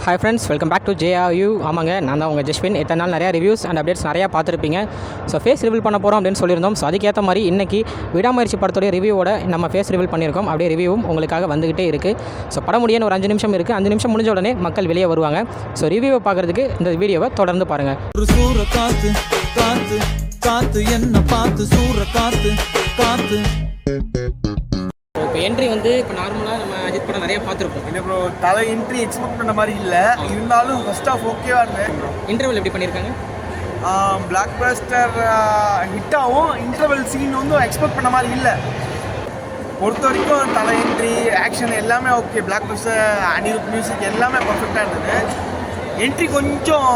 Hi friends, welcome back to JRU. ஆமாங்க, நான் தான் உங்கள் ஜஸ்வின். இத்தனை நாள் நிறையா ரிவ்யூஸ் அண்ட் அப்டேட்ஸ் நிறையா பார்த்துருப்பீங்க. ஸோ ஃபேஸ் ரிவீல் பண்ண போகிறோம் அப்படின்னு சொல்லியிருந்தோம். ஸோ அதுக்கேற்ற மாதிரி இன்றைக்கி விடாமுயற்சி படத்துடைய ரிவ்யூவோட நம்ம ஃபேஸ் ரிவீல் பண்ணியிருக்கோம். அப்படியே ரிவ்யூவும் உங்களுக்காக வந்துகிட்டே இருக்குது. ஸோ படம் முடிய ஒரு 5 நிமிஷம் இருக்குது. 5 நிமிஷம் முடிஞ்ச உடனே மக்கள் வெளியே வருவாங்க. ஸோ ரிவ்யூவை பார்க்குறதுக்கு இந்த வீடியோவை தொடர்ந்து பாருங்கள். ஒரு சூற காத்து காத்து காத்து என்ன பார்த்து சூற காத்து காத்து. இப்போ என்ட்ரி வந்து இப்போ நார்மலாக நம்ம அஜித் படம் நிறையா பார்த்துருப்போம். இல்லை ப்ரோ, தலை என்ட்ரி எக்ஸ்பெக்ட் பண்ண மாதிரி இல்லை. இருந்தாலும் ஃபர்ஸ்ட் ஆஃப் ஓகேவாக இருந்தேன். இன்டர்வல் எப்படி பண்ணியிருக்காங்க? பிளாக் பஸ்டர் ஹிட்டாகவும் இன்டர்வல் சீன் வந்து எக்ஸ்பெக்ட் பண்ண மாதிரி இல்லை. பொறுத்த வரைக்கும் தலை என்ட்ரி ஆக்ஷன் எல்லாமே okay. Black Bastar Anirudh music எல்லாமே பர்ஃபெக்டாக இருந்தது. என்ட்ரி கொஞ்சம்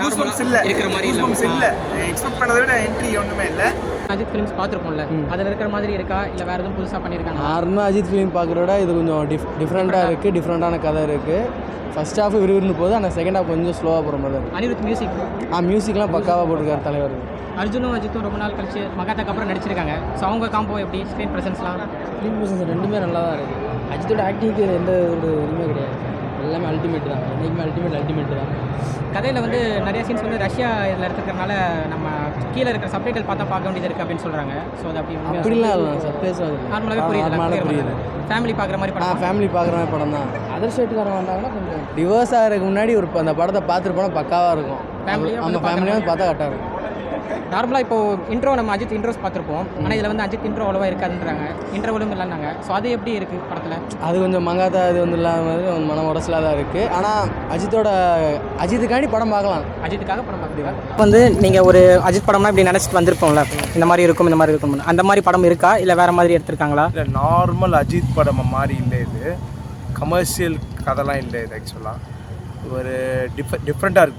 கூஸ்பம்ஸ் இல்லை, இருக்கிற மாதிரி கூஸ்பம்ஸ் இல்லை. எக்ஸ்பெக்ட் பண்ணதை விட என்ட்ரி ஒன்றுமே இல்லை. அஜித் ஃபிலிம்ஸ் பார்த்துருப்போம்ல, அதில் இருக்கிற மாதிரி இருக்கா இல்லை வேறு எதுவும் புதுசாக பண்ணியிருக்காங்க? நார்மலாக அஜித் ஃபிலிம் பார்க்குறத விட இது கொஞ்சம் டிஃப்ரெண்ட்டாக இருக்குது. டிஃப்ரெண்ட்டான கதை இருக்குது. ஃபஸ்ட் ஹாஃப் விறுவிறுன்னு போகுது, ஆனால் செகண்ட் ஹாஃப் கொஞ்சம் ஸ்லோவாக போகிற மாதிரி இருக்குது. அனிருத் மியூசிக் மியூசிக்லாம் பக்காவாக போட்டிருக்காரு தலைவர். அர்ஜுனும் அஜித்தும் ரொம்ப நாள் கழிச்சு மகாத்தாக்கு அப்புறம் நடிச்சிருக்காங்க. ஸோ அவங்க காம்போ எப்படி, ஸ்க்ரீன் ப்ரெசன்ஸ்லாம்? ஸ்க்ரீன் ப்ரெசன்ஸ் ரெண்டுமே நல்லா தான் இருக்குது. அஜித்தோட ஆக்டிங்க்கு எந்த ஒரு இதுவுமே கிடையாது. எல்லாமே அல்டிமேட் தான், என்றைக்குமே அல்டிமேட் தான். கதையில் வந்து நிறைய சீன்ஸ் வந்து ரஷ்யா இதில் இருக்கிறதுனால நம்ம கீழே இருக்கிற சப்டைட்டில் பார்த்தா பார்க்க வேண்டியது இருக்குது அப்படின்னு சொல்கிறாங்க. ஸோ அது அப்படிலாம் இல்லை, சர்ப்ரைஸாக நார்மலாகவே புரியுது. ஃபேமிலி பார்க்குற மாதிரி படம். ஃபேமிலி பார்க்குற மாதிரி படம் தான். அதர் ஸ்டேட்டுக்காரங்க வந்தாங்கன்னா கொஞ்சம் டிவோர்ஸ் ஆகிறதுக்கு முன்னாடி அந்த படத்தை பார்த்துட்டு போனால் பக்காவாக இருக்கும். நம்ம ஃபேமிலியாக பார்த்தா கரெக்டாக இருக்கும். நார்மலாக இப்போது இன்ட்ரோ நம்ம அஜித் இன்ட்ரோஸ் பார்த்துருப்போம். ஆனால் இதில் வந்து அஜித் இன்ட்ரோ அவ்வளோவா இருக்காதுன்றாங்க. இன்ட்ரோவலும் இல்லைன்னாங்க. ஸோ அது எப்படி இருக்குது படத்தில்? அது கொஞ்சம் மங்காத்தா இது வந்து இல்லாத மாதிரி கொஞ்சம் மன உடச்சலாக தான் இருக்குது. ஆனால் அஜித்துக்காண்டி படம் பார்க்கலாம். அஜித்துக்காக படம் பார்க்குறீங்க வந்து நீங்கள் ஒரு அஜித் படம்னா இப்படி நினச்சிட்டு வந்திருப்போம்ல, இந்த மாதிரி இருக்கும் இந்த மாதிரி இருக்கும். அந்த மாதிரி படம் இருக்கா இல்லை வேறு மாதிரி எடுத்திருக்காங்களா? இல்லை, நார்மல் அஜித் படம் மாதிரி இல்லை. இது கமர்ஷியல் கதைலாம் இல்லை. இது ஆக்சுவலாக ஒரு டிஃப்ரெண்ட்டாக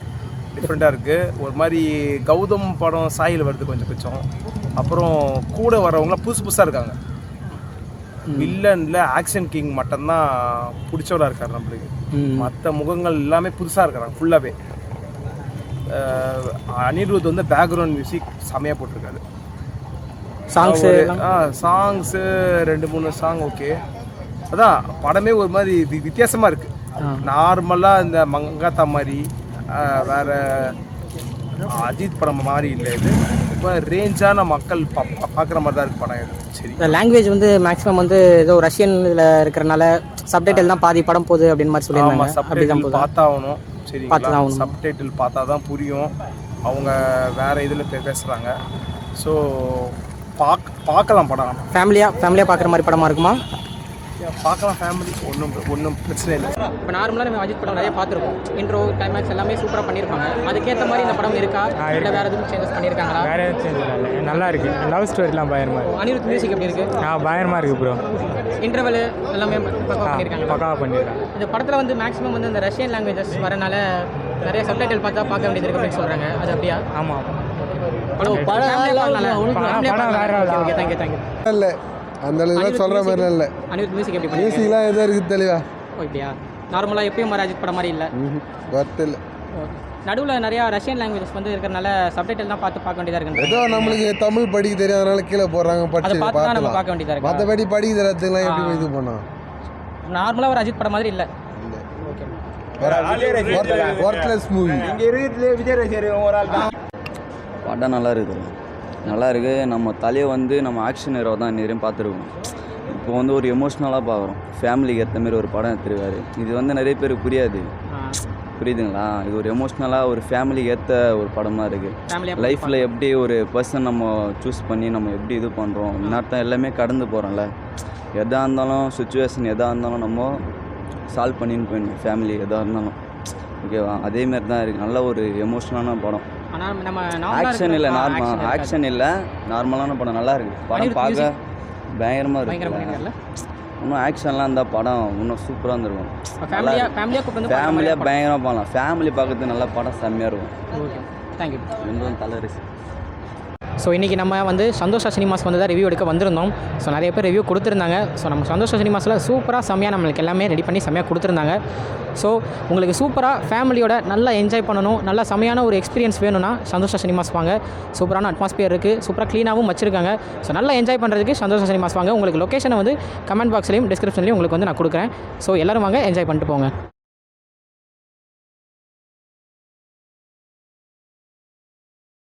இருக்குது. ஒரு மாதிரி கௌதம் படம் சாயில் வருது கொஞ்சம். அப்புறம் கூட வரவங்களாம் புதுசாக இருக்காங்க. வில்லனில் ஆக்ஷன் கிங் மட்டும்தான் பிடிச்சவராக இருக்கார் நம்மளுக்கு. மற்ற முகங்கள் எல்லாமே புதுசாக இருக்கிறாங்க ஃபுல்லாகவே. அனிருத் வந்து பேக்ரவுண்ட் மியூசிக் செமையாக போட்டிருக்காரு. Songs 2-3 song okay. அதான் படமே ஒரு மாதிரி வித்தியாசமாக இருக்குது. நார்மலாக இந்த மங்காத்தா மாதிரி வேறு அஜித் படம் மாதிரி இல்லை. இது இப்போ ரேஞ்சான மக்கள் பார்க்குற மாதிரி தான் இருக்குது படம். இது சரி. லாங்குவேஜ் வந்து மேக்ஸிமம் வந்து ஏதோ ரஷ்யன் இதில் இருக்கிறனால சப்டைட்டில் தான் பாதி படம் போகுது அப்படின்னு மாதிரி சொல்லியிருந்தாங்க. சப்டைட்டில் பார்த்தாகணும். சரி, சப்டைட்டில் பார்த்தா தான் புரியும். அவங்க வேறு இதில் பேசுகிறாங்க. ஸோ பார்க்கலாம் படம். ஃபேமிலியாக பார்க்குற மாதிரி படமாக இருக்குமா? பார்க்கலாம், ஃபேமிலி ஒன்றும் பிரச்சனை இல்லை. இப்போ நார்மலாக நம்ம அஜித் படம் நிறைய பார்த்துருக்கோம். இன்ட்ரோ கிளைமேக்ஸ் எல்லாமே சூப்பராக பண்ணியிருப்பாங்க. அதுக்கேற்ற மாதிரி இந்த படம் இருக்கா இல்லை வேறு எதுவும் சேஞ்சஸ் பண்ணியிருக்காங்களா? வேறு எதுவும் சேஞ்ச் இல்லை, நல்லா இருக்குது. லவ் ஸ்டோரிலாம் பயங்கரமாக இருக்குது. அனிருத் மியூசிக் எப்படி இருக்குது? பயங்கரமாக இருக்குது ப்ரோ. இன்டர்வல் எல்லாமே பக்காவாக பண்ணியிருக்காங்க. இந்த படத்தில் வந்து மேக்ஸிமம் வந்து இந்த ரஷ்யன் லாங்குவேஜஸ் வரனால நிறைய சப்டைட்டில் பார்த்தா பார்க்க வேண்டியது இருக்குது அப்படின்னு சொல்கிறாங்க. அது அப்படியா? ஆமாம், இல்லை அந்த அளவுக்கு சொல்கிற மாதிரிலாம் இல்லை. அனிருத் மியூசிக் எப்படி மியூசிக்லாம் எதாக இருக்குது தெளிவா? ஓகேயா? நார்மலாக எப்பயும் மாதிரி அஜித் படம் மாதிரி இல்லை. ஒர்த்து இல்லை. நடுவில் நிறையா ரஷ்யன் லாங்குவேஜஸ் வந்து இருக்கிறனால சப்டைட்டில் தான் பார்க்க வேண்டியதாக இருக்குது. ஏதோ நம்மளுக்கு தமிழ் படிக்க தெரியும், அதனால கீழே போடுறாங்க. நம்ம பார்க்க வேண்டியதாக இருக்குது. மற்றபடி படிக்க தெரியாதுலாம் எப்படி இது பண்ணோம்? நார்மலாக ஒரு அஜித் படம் மாதிரி இல்லை. Worthless movie. படம் நல்லா இருக்குது. நம்ம தலையை வந்து நம்ம ஆக்ஷன் ஹீரோ தான் நிறைய பார்த்துருக்கோம். இப்போ வந்து ஒரு எமோஷ்னலாக பார்க்குறோம். ஃபேமிலிக்கு ஏற்ற மாதிரி ஒரு படம் எடுத்துருக்காரு. இது வந்து நிறைய பேருக்கு புரியுதுங்களா? இது ஒரு எமோஷ்னலாக ஒரு ஃபேமிலிக்கு ஏற்ற ஒரு படமாக இருக்குது. லைஃப்பில் எப்படி ஒரு பர்சன் நம்ம சூஸ் பண்ணி நம்ம எப்படி இது பண்ணுறோம், இன்னொருத்தம் எல்லாமே கடந்து போகிறோம்ல. எதாக இருந்தாலும் சுச்சுவேஷன் எதாக இருந்தாலும் நம்ம சால்வ் பண்ணின்னு போயிடணும். ஃபேமிலி எதாக இருந்தாலும் ஓகேவா? அதேமாரி தான் இருக்குது. நல்ல ஒரு எமோஷ்னலான படம். ஆக்ஷன் இல்லை, நார்மலான படம். நல்லா இருக்குது படம், பார்க்க பயங்கரமாக இருக்குது. இன்னும் ஆக்ஷன்லாம் இருந்தால் படம் இன்னும் சூப்பராக இருந்திருக்கும். ஃபேமிலியாக பயங்கரமாக பண்ணலாம். ஃபேமிலி பார்க்கறதுக்கு நல்ல படம் செம்மையாக இருக்கும். தேங்க்யூ. இன்னும் தலைவர். ஸோ இன்றைக்கி நம்ம வந்து சந்தோஷா சினிமாஸ் வந்து தான் ரிவ்யூ எடுக்க வந்திருந்தோம். ஸோ நிறைய பேர் ரிவ்யூ கொடுத்துருந்தாங்க. ஸோ நம்ம சந்தோஷா சினிமாஸில் சூப்பராக செம்மையாக நம்மளுக்கு எல்லாமே ரெடி பண்ணி செம்மையாக கொடுத்துருந்தாங்க. ஸோ உங்களுக்கு சூப்பராக ஃபேமிலியோட நல்லா என்ஜாய் பண்ணணும், நல்லா செம்மையான ஒரு எக்ஸ்பீரியன்ஸ் வேணும்னா சந்தோஷா சினிமாஸ் வாங்க. சூப்பரான அட்மாஸ்பியர் இருக்குது, சூப்பராக க்ளீனாகவும் வச்சுருக்காங்க. ஸோ நல்லா என்ஜாய் பண்ணுறதுக்கு சந்தோஷா சினிமாஸ் வாங்க. உங்களுக்கு லொக்கேஷனை வந்து கமெண்ட் பாக்ஸ்லேயும் டிஸ்கிரிப்ஷன்லேயும் உங்களுக்கு வந்து நான் கொடுக்குறேன். ஸோ எல்லோரும் வாங்க, என்ஜாய் பண்ணிட்டு போங்க.